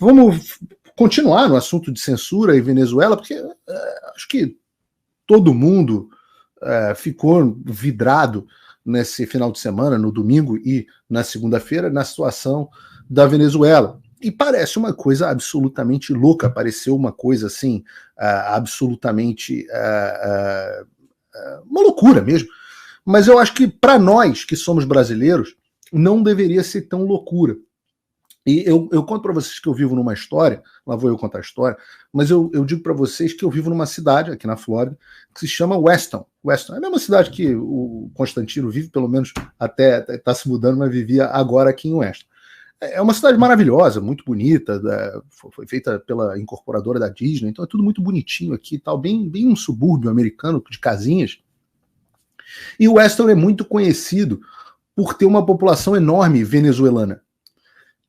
Vamos continuar no assunto de censura e Venezuela, porque acho que todo mundo ficou vidrado nesse final de semana, no domingo e na segunda-feira, na situação da Venezuela. E parece uma coisa absolutamente louca, pareceu uma coisa assim, absolutamente uma loucura mesmo. Mas eu acho que para nós que somos brasileiros, não deveria ser tão loucura. E eu conto para vocês que eu vivo numa história, lá vou eu contar a história, mas eu digo para vocês que eu vivo numa cidade, aqui na Flórida, que se chama Weston. Weston é a mesma cidade que o Constantino vive, pelo menos até está se mudando, mas vivia agora aqui em Weston. É uma cidade maravilhosa, muito bonita, foi feita pela incorporadora da Disney, então é tudo muito bonitinho aqui, tal, bem um subúrbio americano de casinhas. E o Weston é muito conhecido por ter uma população enorme venezuelana.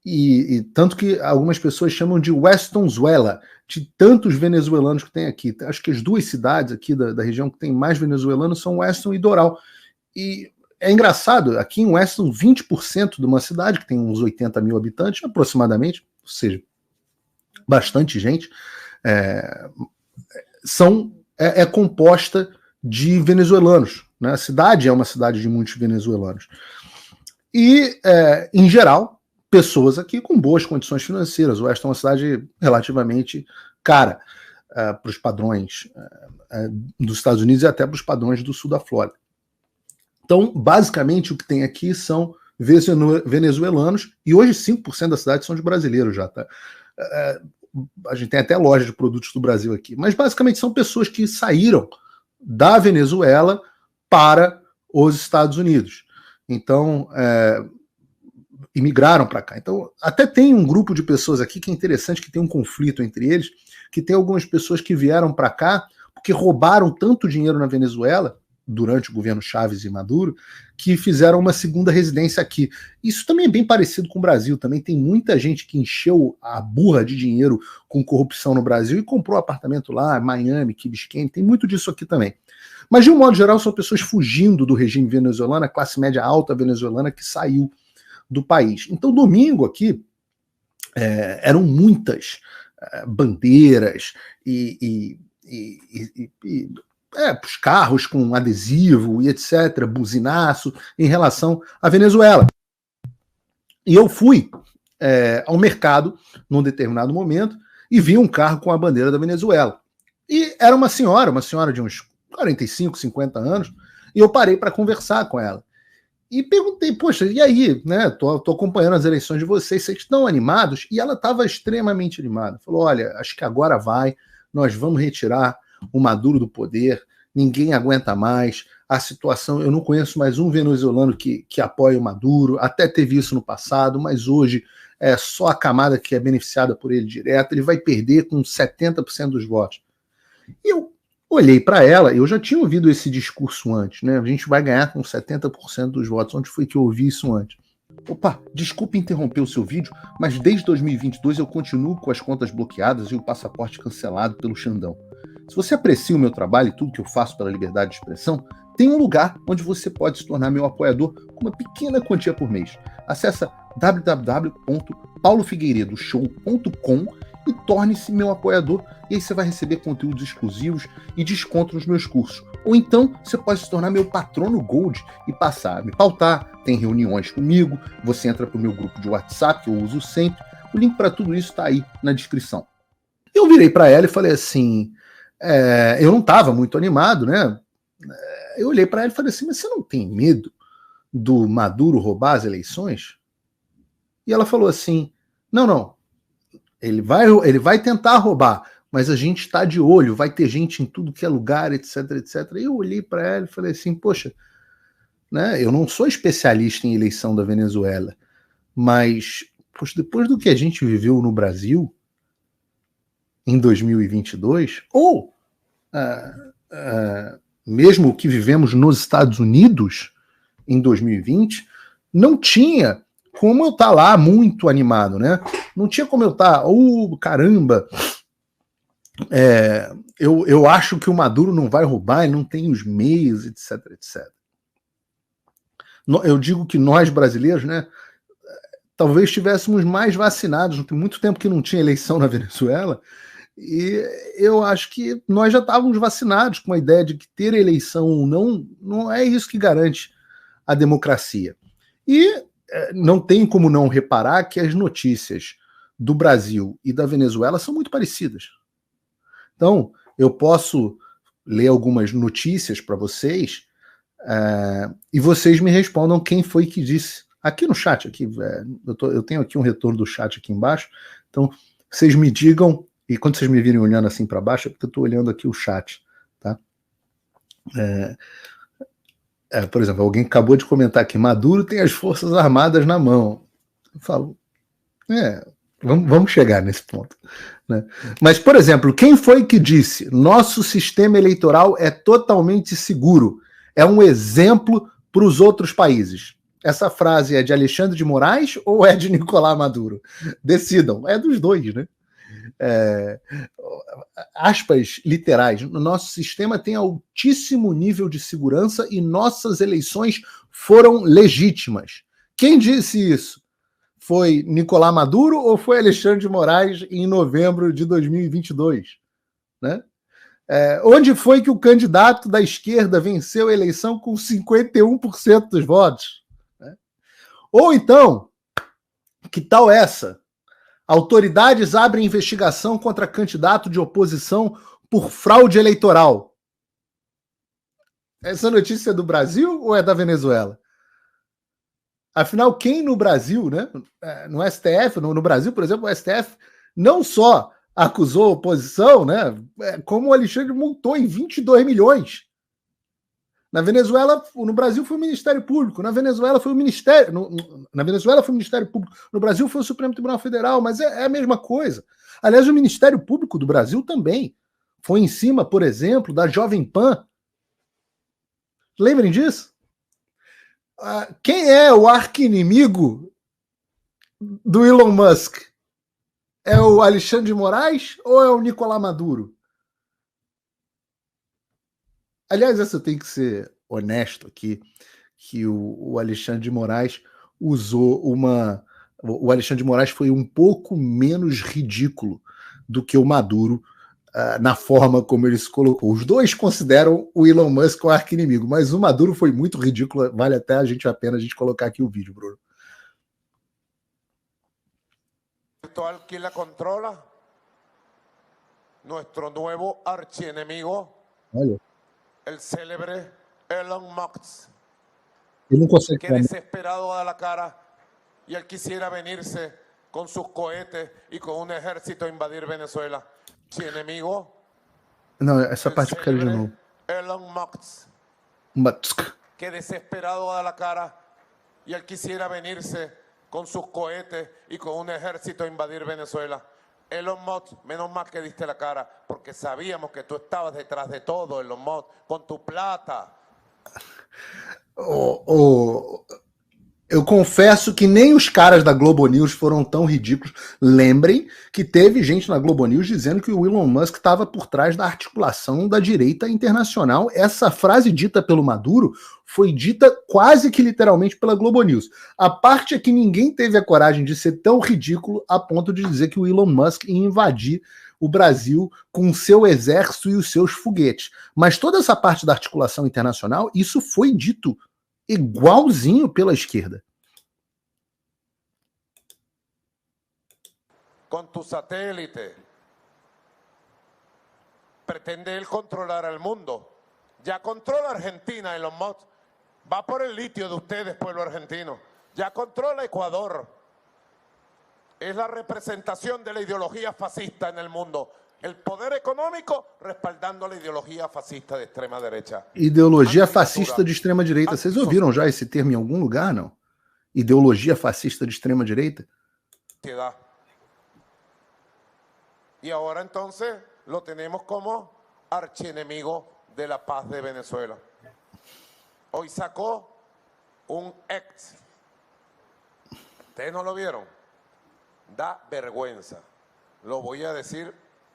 E tanto que algumas pessoas chamam de Westonzuela, de tantos venezuelanos que tem aqui. Acho que as duas cidades aqui da região que tem mais venezuelanos são Weston e Doral. E é engraçado, aqui em Weston, 20% de uma cidade que tem uns 80 mil habitantes, aproximadamente, ou seja, bastante gente, é composta de venezuelanos. Né? A cidade é uma cidade de muitos venezuelanos. E, em geral, pessoas aqui com boas condições financeiras. O Weston é uma cidade relativamente cara para os padrões dos Estados Unidos e até para os padrões do sul da Flórida. Então, basicamente, o que tem aqui são venezuelanos, e hoje 5% da cidade são de brasileiros já, tá? A gente tem até loja de produtos do Brasil aqui, mas basicamente são pessoas que saíram da Venezuela para os Estados Unidos. Então, imigraram para cá. Então, até tem um grupo de pessoas aqui que é interessante, que tem um conflito entre eles, que tem algumas pessoas que vieram para cá porque roubaram tanto dinheiro na Venezuela, durante o governo Chávez e Maduro, que fizeram uma segunda residência aqui. Isso também é bem parecido com o Brasil, também tem muita gente que encheu a burra de dinheiro com corrupção no Brasil e comprou apartamento lá, Miami, Key Biscayne, tem muito disso aqui também. Mas, de um modo geral, são pessoas fugindo do regime venezuelano, a classe média alta venezuelana que saiu do país. Então, domingo aqui, eram muitas bandeiras os carros com adesivo e etc., buzinaço, em relação à Venezuela. E eu fui ao mercado num determinado momento e vi um carro com a bandeira da Venezuela. E era uma senhora de uns 45, 50 anos, e eu parei para conversar com ela. E perguntei, poxa, e aí, né? Tô acompanhando as eleições de vocês estão animados? E ela estava extremamente animada. Falou, olha, acho que agora nós vamos retirar o Maduro do poder, ninguém aguenta mais, a situação, eu não conheço mais um venezuelano que apoia o Maduro, até teve isso no passado, mas hoje é só a camada que é beneficiada por ele direto, ele vai perder com 70% dos votos. E eu olhei para ela, eu já tinha ouvido esse discurso antes, né? A gente vai ganhar com 70% dos votos. Onde foi que eu ouvi isso antes? Opa, desculpe interromper o seu vídeo, mas desde 2022 eu continuo com as contas bloqueadas e o passaporte cancelado pelo Xandão. Se você aprecia o meu trabalho e tudo que eu faço pela liberdade de expressão, tem um lugar onde você pode se tornar meu apoiador com uma pequena quantia por mês. Acesse www.paulofigueiredoshow.com e torne-se meu apoiador, e aí você vai receber conteúdos exclusivos e desconto nos meus cursos. Ou então, você pode se tornar meu patrono Gold e passar a me pautar, tem reuniões comigo, você entra para o meu grupo de WhatsApp, que eu uso sempre, o link para tudo isso está aí na descrição. Eu virei para ela e falei assim, eu não estava muito animado, né? Eu olhei para ela e falei assim, mas você não tem medo do Maduro roubar as eleições? E ela falou assim, não, ele vai tentar roubar, mas a gente está de olho, vai ter gente em tudo que é lugar, etc, etc. E eu olhei para ela e falei assim, poxa, né, eu não sou especialista em eleição da Venezuela, mas poxa, depois do que a gente viveu no Brasil em 2022, ou mesmo o que vivemos nos Estados Unidos em 2020, não tinha como eu estar lá muito animado, né? Não tinha como eu estar, caramba, eu acho que o Maduro não vai roubar, ele não tem os meios, etc, etc. Eu digo que nós brasileiros, né, talvez estivéssemos mais vacinados. Não tem muito tempo que não tinha eleição na Venezuela, e eu acho que nós já estávamos vacinados com a ideia de que ter eleição ou não é isso que garante a democracia. E não tem como não reparar que as notícias do Brasil e da Venezuela são muito parecidas. Então, eu posso ler algumas notícias para vocês e vocês me respondam quem foi que disse. Aqui no chat, eu tenho aqui um retorno do chat aqui embaixo, então vocês me digam, e quando vocês me virem olhando assim para baixo, é porque eu estou olhando aqui o chat, tá? Por exemplo, alguém acabou de comentar aqui, Maduro tem as Forças Armadas na mão. Eu falo, vamos chegar nesse ponto. Né? Mas, por exemplo, quem foi que disse nosso sistema eleitoral é totalmente seguro? É um exemplo para os outros países. Essa frase é de Alexandre de Moraes ou é de Nicolás Maduro? Decidam. É dos dois, né? Aspas literais, o nosso sistema tem altíssimo nível de segurança e nossas eleições foram legítimas. Quem disse isso? Foi Nicolás Maduro ou foi Alexandre de Moraes em novembro de 2022? Né? Onde foi que o candidato da esquerda venceu a eleição com 51% dos votos? Né? Ou então, que tal essa? Autoridades abrem investigação contra candidato de oposição por fraude eleitoral. Essa notícia é do Brasil ou é da Venezuela? Afinal, quem no Brasil, né, no STF, no Brasil, por exemplo, o STF não só acusou a oposição, né, como o Alexandre multou em 22 milhões. Na Venezuela, no Brasil foi o Ministério Público, na Venezuela foi o Ministério, na Venezuela foi o Ministério Público, no Brasil foi o Supremo Tribunal Federal, mas é a mesma coisa. Aliás, o Ministério Público do Brasil também foi em cima, por exemplo, da Jovem Pan. Lembrem disso? Quem é o arqui-inimigo do Elon Musk? É o Alexandre de Moraes ou é o Nicolás Maduro? Aliás, essa eu tenho que ser honesto aqui, que o Alexandre de Moraes usou uma... O Alexandre de Moraes foi um pouco menos ridículo do que o Maduro na forma como ele se colocou. Os dois consideram o Elon Musk o arqui-inimigo, mas o Maduro foi muito ridículo, vale até a pena a gente colocar aqui o vídeo, Bruno. Virtual que la controla, nuestro nuevo archienemigo, el célebre Elon Musk, que desesperado da la cara y él quisiera venirse con sus cohetes y con un ejército a invadir Venezuela. Archienemigo. Não, essa parte eu quero de novo. Elon Musk, que desesperado da la cara y él quisiera venirse con sus cohetes y con un ejército a invadir Venezuela. Elon Musk, menos mal que diste la cara, porque sabíamos que tú estabas detrás de todo, Elon Musk, con tu plata. Eu confesso que nem os caras da Globo News foram tão ridículos. Lembrem que teve gente na Globo News dizendo que o Elon Musk estava por trás da articulação da direita internacional. Essa frase dita pelo Maduro foi dita quase que literalmente pela Globo News. A parte é que ninguém teve a coragem de ser tão ridículo a ponto de dizer que o Elon Musk ia invadir o Brasil com o seu exército e os seus foguetes. Mas toda essa parte da articulação internacional, isso foi dito igualzinho pela esquerda. Com tu satélite, pretende ele controlar o mundo. Já controla a Argentina, Elon Musk. Va por el litio de ustedes, pueblo argentino. Ya controla Ecuador. Es la representación de la ideología fascista en el mundo. El poder econômico respaldando a ideologia fascista de extrema direita. Ideologia fascista de extrema direita. Vocês ouviram já esse termo em algum lugar, não? Ideologia fascista de extrema direita? E agora, então, lo tenemos como archienemigo de la paz de Venezuela. Hoy sacó un ex. ¿Ustedes no lo vieron? Da vergüenza. Lo voy a decir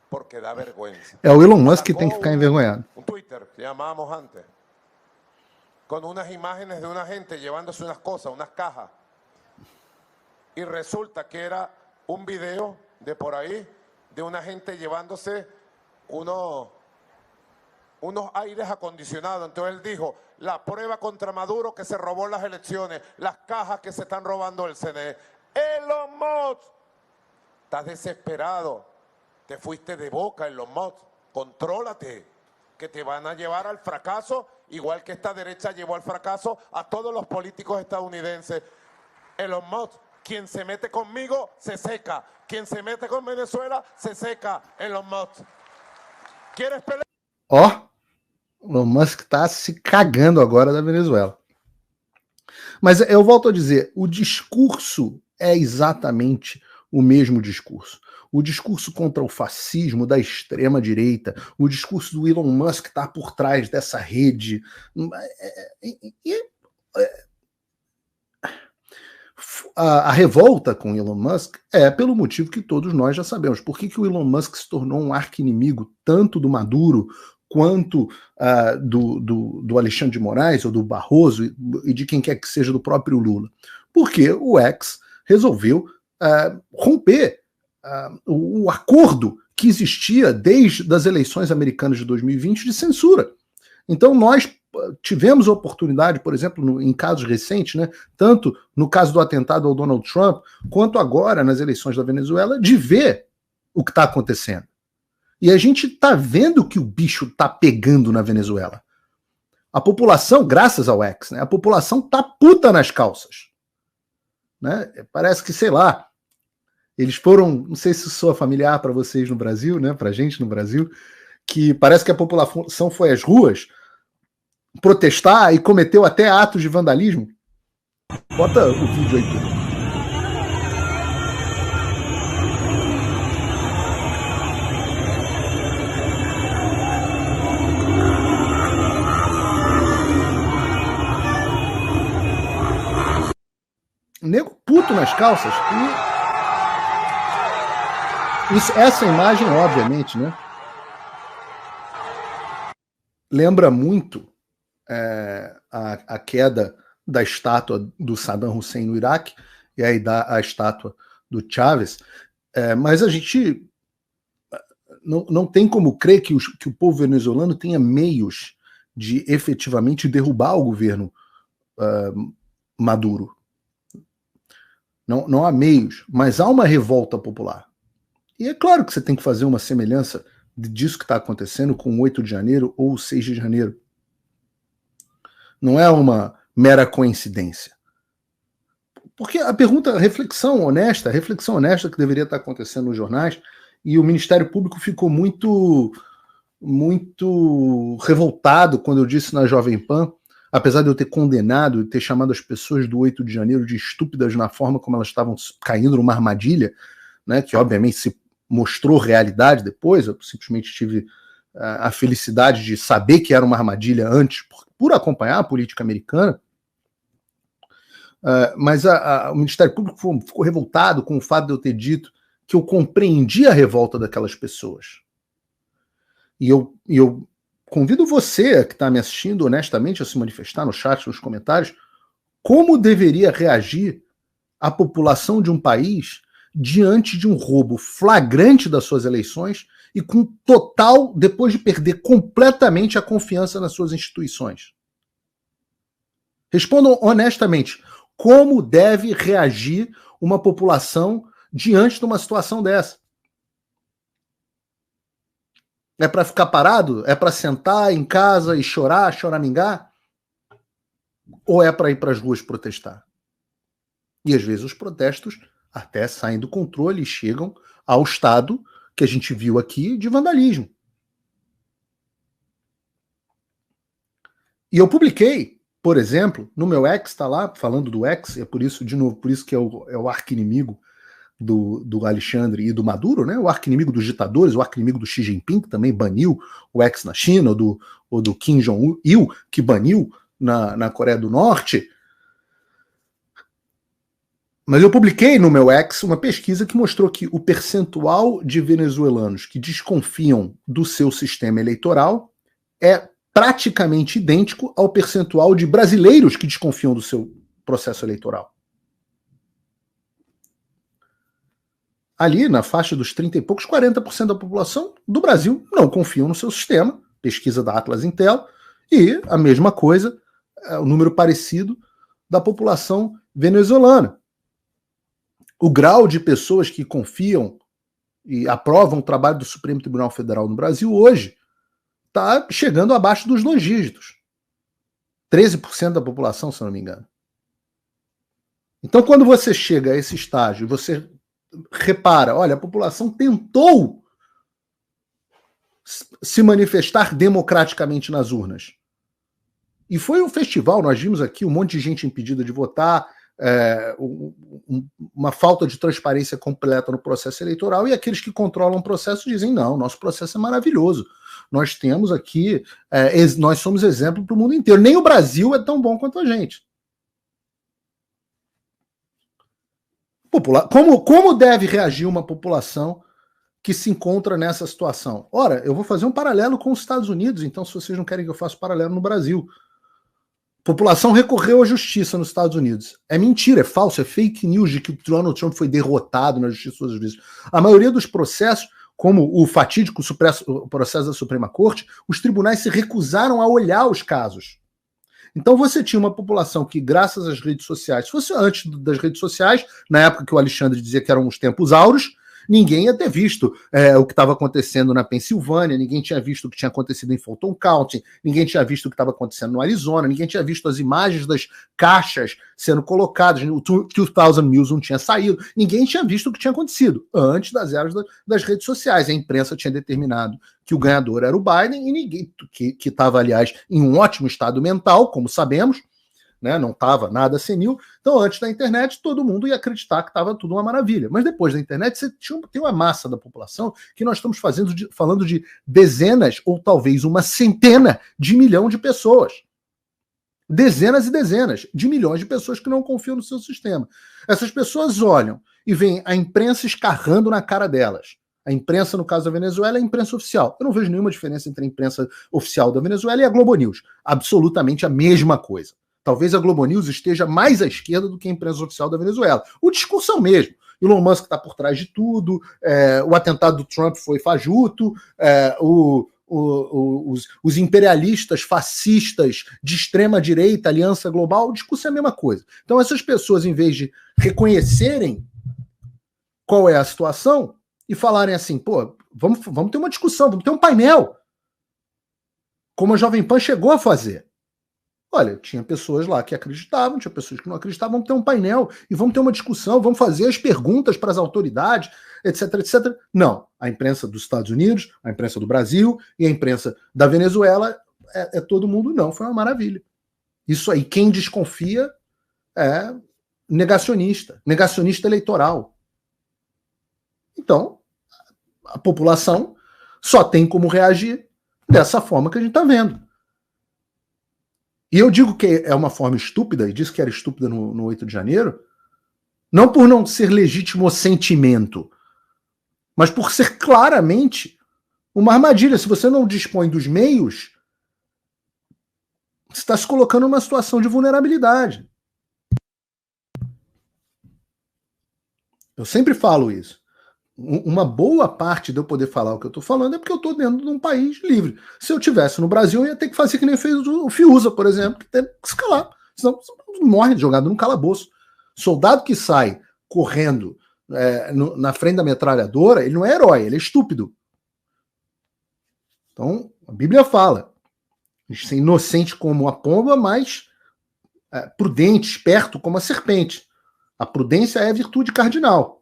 porque da vergüenza. É o Elon Musk que tem que ficar envergonhado. Un Twitter, que llamábamos antes, con unas imágenes de una gente llevándose unas cosas, unas cajas. y resulta que era un video de por ahí de una gente llevándose unos aires acondicionados. Entonces él dijo, la prueba contra Maduro que se robó las elecciones, las cajas que se están robando el CNE. Elon Musk, estás desesperado, te fuiste de boca, Elon Musk, contrólate, que te van a llevar al fracaso, igual que esta derecha llevó al fracaso a todos los políticos estadounidenses. Elon Musk, quien se mete conmigo se seca, quien se mete con Venezuela se seca. Elon Musk, ¿quieres pelear? Ó, Elon Musk está se cagando agora da Venezuela. Mas eu volto a dizer, o discurso é exatamente o mesmo discurso. O discurso contra o fascismo da extrema-direita, o discurso do Elon Musk está por trás dessa rede. A revolta com Elon Musk é pelo motivo que todos nós já sabemos. Por que o Elon Musk se tornou um arqui-inimigo tanto do Maduro quanto do Alexandre de Moraes ou do Barroso e de quem quer que seja do próprio Lula? Porque o X resolveu romper o acordo que existia desde as eleições americanas de 2020 de censura. Então nós tivemos a oportunidade, por exemplo, em casos recentes, né, tanto no caso do atentado ao Donald Trump, quanto agora nas eleições da Venezuela, de ver o que está acontecendo. E a gente está vendo que o bicho está pegando na Venezuela. A população, graças ao X, né, a população tá puta nas calças. Né? Parece que, sei lá, eles foram, não sei se soa familiar para vocês no Brasil, né, para a gente no Brasil, que parece que a população foi às ruas protestar e cometeu até atos de vandalismo. Bota o vídeo aí, Pedro. Nego puto nas calças. E essa imagem, obviamente, né, lembra muito a queda da estátua do Saddam Hussein no Iraque e aí a estátua do Chávez, mas a gente não tem como crer que o povo venezuelano tenha meios de efetivamente derrubar o governo Maduro. Não há meios, mas há uma revolta popular. E é claro que você tem que fazer uma semelhança disso que está acontecendo com o 8 de janeiro ou o 6 de janeiro. Não é uma mera coincidência. Porque a pergunta, a reflexão honesta que deveria estar acontecendo nos jornais, e o Ministério Público ficou muito revoltado quando eu disse na Jovem Pan, apesar de eu ter condenado e ter chamado as pessoas do 8 de janeiro de estúpidas na forma como elas estavam caindo numa armadilha, né, que obviamente se mostrou realidade depois, eu simplesmente tive a felicidade de saber que era uma armadilha antes, por acompanhar a política americana, mas o Ministério Público ficou revoltado com o fato de eu ter dito que eu compreendi a revolta daquelas pessoas. E eu convido você que está me assistindo honestamente a se manifestar no chat, nos comentários, como deveria reagir a população de um país diante de um roubo flagrante das suas eleições e com total, depois de perder completamente a confiança nas suas instituições. Respondam honestamente, como deve reagir uma população diante de uma situação dessa? É para ficar parado? É para sentar em casa e choramingar? Ou é para ir para as ruas protestar? E às vezes os protestos até saem do controle e chegam ao estado que a gente viu aqui de vandalismo. E eu publiquei, por exemplo, no meu X, está lá, falando do X, é por isso, de novo, por isso que é o arqui-inimigo do Alexandre e do Maduro, né? O arqui-inimigo dos ditadores, o arqui-inimigo do Xi Jinping, que também baniu o X na China, ou do Kim Jong-il, que baniu na Coreia do Norte. Mas eu publiquei no meu X uma pesquisa que mostrou que o percentual de venezuelanos que desconfiam do seu sistema eleitoral é praticamente idêntico ao percentual de brasileiros que desconfiam do seu processo eleitoral. ali na faixa dos 30 e poucos, 40% da população do Brasil não confiam no seu sistema, pesquisa da Atlas Intel, e a mesma coisa, o número parecido da população venezuelana. O grau de pessoas que confiam e aprovam o trabalho do Supremo Tribunal Federal no Brasil hoje está chegando abaixo dos 2 dígitos. 13% da população, se eu não me engano. Então, quando você chega a esse estágio, você repara, olha, a população tentou se manifestar democraticamente nas urnas. E foi um festival, nós vimos aqui um monte de gente impedida de votar, uma falta de transparência completa no processo eleitoral, e aqueles que controlam o processo dizem, não, nosso processo é maravilhoso. Nós temos aqui, nós somos exemplo para o mundo inteiro. Nem o Brasil é tão bom quanto a gente. Como deve reagir uma população que se encontra nessa situação? Ora, eu vou fazer um paralelo com os Estados Unidos, então se vocês não querem que eu faça paralelo no Brasil. A população recorreu à justiça nos Estados Unidos. É mentira, é falso, é fake news de que o Donald Trump foi derrotado na justiça todas as vezes. A maioria dos processos, como o fatídico processo da Suprema Corte, os tribunais se recusaram a olhar os casos. Então você tinha uma população que, graças às redes sociais, se fosse antes das redes sociais, na época que o Alexandre dizia que eram os tempos áureos, ninguém ia ter visto o que estava acontecendo na Pensilvânia, ninguém tinha visto o que tinha acontecido em Fulton County, ninguém tinha visto o que estava acontecendo no Arizona, ninguém tinha visto as imagens das caixas sendo colocadas, o 2000 News não tinha saído, ninguém tinha visto o que tinha acontecido antes das eras das redes sociais. A imprensa tinha determinado que o ganhador era o Biden, e ninguém, que estava, aliás, em um ótimo estado mental, como sabemos, né, não estava nada senil. Então, antes da internet, todo mundo ia acreditar que estava tudo uma maravilha. Mas depois da internet, você tem uma massa da população que nós estamos falando de dezenas ou talvez uma centena de milhão de pessoas. Dezenas e dezenas de milhões de pessoas que não confiam no seu sistema. Essas pessoas olham e veem a imprensa escarrando na cara delas. A imprensa, no caso da Venezuela, é a imprensa oficial. Eu não vejo nenhuma diferença entre a imprensa oficial da Venezuela e a Globo News. Absolutamente a mesma coisa. Talvez a Globo News esteja mais à esquerda do que a imprensa oficial da Venezuela. O discurso é o mesmo. Elon Musk está por trás de tudo, o atentado do Trump foi fajuto, os imperialistas fascistas de extrema direita, Aliança Global, o discurso é a mesma coisa. Então essas pessoas, em vez de reconhecerem qual é a situação e falarem assim, pô, vamos ter uma discussão, vamos ter um painel, como a Jovem Pan chegou a fazer. Olha, tinha pessoas lá que acreditavam, tinha pessoas que não acreditavam, vamos ter um painel e vamos ter uma discussão, vamos fazer as perguntas para as autoridades, etc, etc. Não, a imprensa dos Estados Unidos, a imprensa do Brasil e a imprensa da Venezuela, todo mundo não, foi uma maravilha. Isso aí, quem desconfia é negacionista eleitoral. Então, a população só tem como reagir dessa forma que a gente está vendo. E eu digo que é uma forma estúpida, e disse que era estúpida no 8 de janeiro, não por não ser legítimo o sentimento, mas por ser claramente uma armadilha. Se você não dispõe dos meios, você está se colocando numa situação de vulnerabilidade. Eu sempre falo isso. Uma boa parte de eu poder falar o que eu estou falando é porque eu estou dentro de um país livre. Se eu estivesse no Brasil, eu ia ter que fazer que nem fez o Fiuza, por exemplo, que tem que se calar. Senão você morre jogado num calabouço. Soldado que sai correndo na frente da metralhadora, ele não é herói, ele é estúpido. Então, a Bíblia fala, a gente ser inocente como a pomba, mas prudente, esperto como a serpente. A prudência é a virtude cardinal.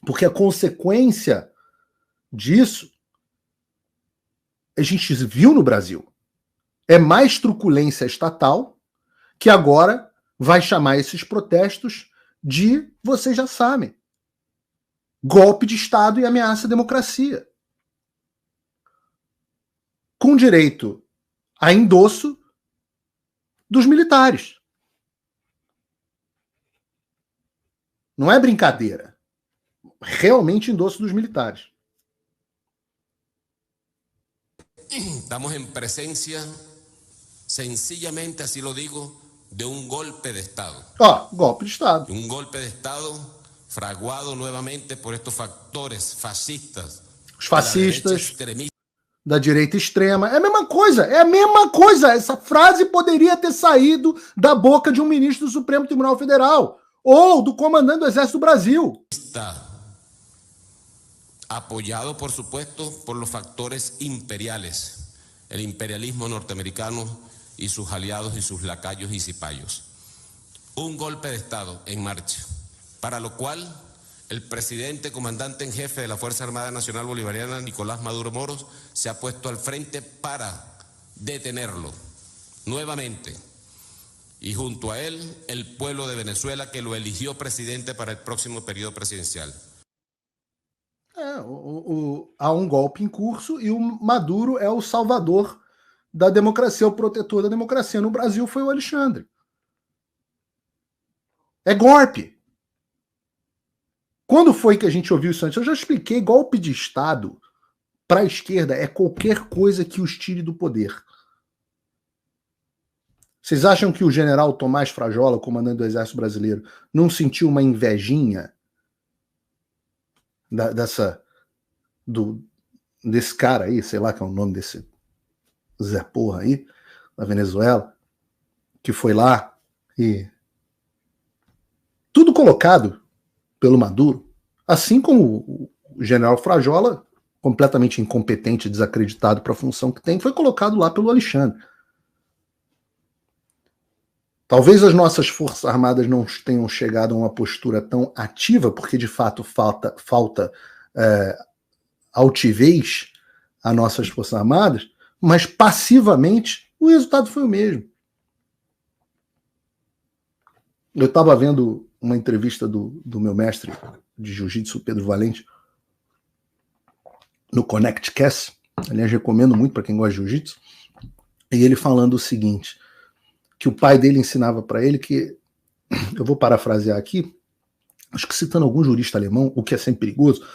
Porque a consequência disso, a gente viu no Brasil, é mais truculência estatal, que agora vai chamar esses protestos de, vocês já sabem, golpe de Estado e ameaça à democracia. Com direito a endosso dos militares. Não é brincadeira. Realmente endosso dos militares. Estamos en presencia, sencillamente así lo digo, de un golpe de Estado. Golpe de Estado. Un golpe de Estado fraguado nuevamente por estos factores fascistas. Os fascistas da direita extrema. É a mesma coisa, é a mesma coisa. Essa frase poderia ter saído da boca de um ministro do Supremo Tribunal Federal ou do comandante do Exército do Brasil. Está apoyado, por supuesto, por los factores imperiales, el imperialismo norteamericano y sus aliados y sus lacayos y cipayos. Un golpe de Estado en marcha, para lo cual el presidente comandante en jefe de la Fuerza Armada Nacional Bolivariana, Nicolás Maduro Moros, se ha puesto al frente para detenerlo nuevamente. Y junto a él, el pueblo de Venezuela, que lo eligió presidente para el próximo periodo presidencial. Há um golpe em curso e o Maduro é o salvador da democracia, o protetor da democracia. No Brasil foi o Alexandre. É golpe. Quando foi que a gente ouviu isso antes? Eu já expliquei, golpe de Estado para a esquerda é qualquer coisa que os tire do poder. Vocês acham que o general Tomás Frajola, comandante do Exército Brasileiro, não sentiu uma invejinha desse cara aí, sei lá que é o nome desse Zé Porra aí, da Venezuela, que foi lá e tudo colocado pelo Maduro, assim como o general Frajola, completamente incompetente e desacreditado para a função que tem, foi colocado lá pelo Alexandre. Talvez as nossas Forças Armadas não tenham chegado a uma postura tão ativa, porque de fato falta altivez a nossas Forças Armadas, mas passivamente o resultado foi o mesmo. Eu estava vendo uma entrevista do meu mestre de jiu-jitsu, Pedro Valente, no ConnectCast, aliás, recomendo muito para quem gosta de jiu-jitsu, e ele falando o seguinte, que o pai dele ensinava para ele que, eu vou parafrasear aqui, acho que citando algum jurista alemão, o que é sempre perigoso,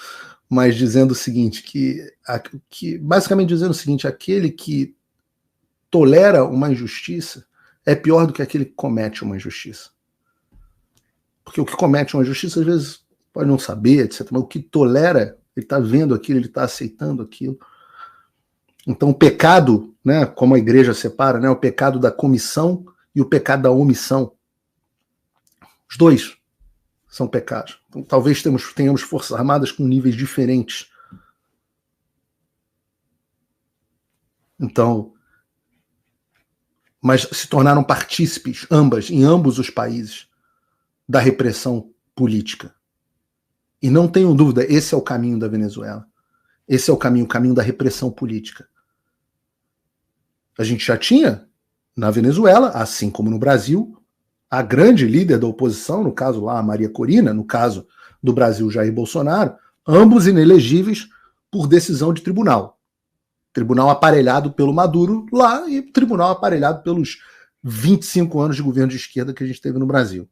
mas dizendo o seguinte, que basicamente dizendo o seguinte, aquele que tolera uma injustiça é pior do que aquele que comete uma injustiça. Porque o que comete uma injustiça, às vezes, pode não saber, etc. Mas o que tolera, ele está vendo aquilo, ele está aceitando aquilo. Então, o pecado, né, como a igreja separa, né, o pecado da comissão e o pecado da omissão. Os dois são pecados. Então, talvez tenhamos Forças Armadas com níveis diferentes. Então, mas se tornaram partícipes, em ambos os países, da repressão política. E não tenho dúvida, esse é o caminho da Venezuela. Esse é o caminho da repressão política. A gente já tinha, na Venezuela, assim como no Brasil, a grande líder da oposição, no caso lá a Maria Corina, no caso do Brasil Jair Bolsonaro, ambos inelegíveis por decisão de tribunal. Tribunal aparelhado pelo Maduro lá e tribunal aparelhado pelos 25 anos de governo de esquerda que a gente teve no Brasil.